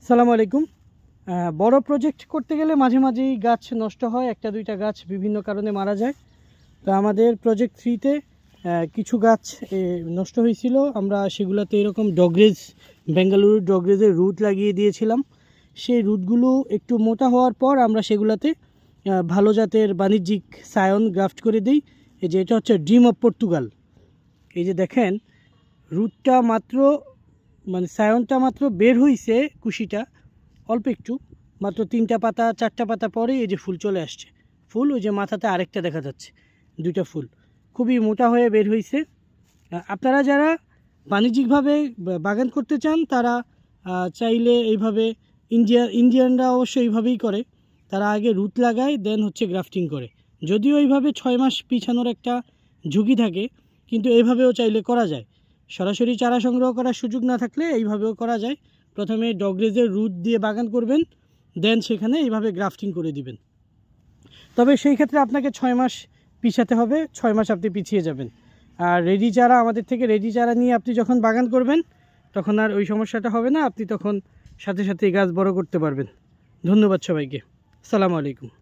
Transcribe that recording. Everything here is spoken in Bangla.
সালামু আলাইকুম। বড় প্রজেক্ট করতে গেলে মাঝে মাঝেই গাছ নষ্ট হয়, একটা দুইটা গাছ বিভিন্ন কারণে মারা যায়। তো আমাদের প্রজেক্ট 3-তে কিছু গাছ নষ্ট হয়েছিল। আমরা সেগুলোতে এরকম ডগরেজ, বেঙ্গালুরু ডগরেজের রুট লাগিয়ে দিয়েছিলাম। সেই রুটগুলো একটু মোটা হওয়ার পর আমরা সেগুলোতে ভালো জাতের বাণিজ্যিক সায়ন গ্রাফট করে দিই। এই যে এটা হচ্ছে ড্রিম অফ পর্তুগাল। এই যে দেখেন, রুটটা মাত্র সায়নটা মাত্র বের হইছে, কুশিটা অল্প একটু, মাত্র 3টা পাতা 4টা পাতা পরে এই যে ফুল চলে আসছে। ফুল ওই যে মাথাতে আরেকটা দেখা যাচ্ছে, 2টা ফুল খুবই মোটা হয়ে বের হয়েছে। আপনারা যারা বাণিজ্যিকভাবে বাগান করতে চান তারা চাইলে এইভাবে, ইন্ডিয়ানরা অবশ্য এইভাবেই করে, তারা আগে রুট লাগায় দেন হচ্ছে গ্রাফটিং করে। যদিও এইভাবে 6 মাস পিছানোর একটা ঝুঁকি থাকে, কিন্তু এইভাবেও চাইলে করা যায়। সরাসরি চারা সংগ্রহ করার সুযোগ না থাকলে এইভাবেও করা যায়। প্রথমে ডগরেজের রুট দিয়ে বাগান করবেন, দেন সেখানে এইভাবে গ্রাফটিং করে দিবেন। তবে সেই ক্ষেত্রে আপনাকে 6 মাস পিছাতে হবে, 6 মাস আপনি পিছিয়ে যাবেন। আর রেডি চারা, আমাদের থেকে রেডি চারা নিয়ে আপনি যখন বাগান করবেন তখন আর ওই সমস্যাটা হবে না, আপনি তখন সাথে সাথে গাছ বড় করতে পারবেন। ধন্যবাদ সবাইকে। আসসালামু আলাইকুম।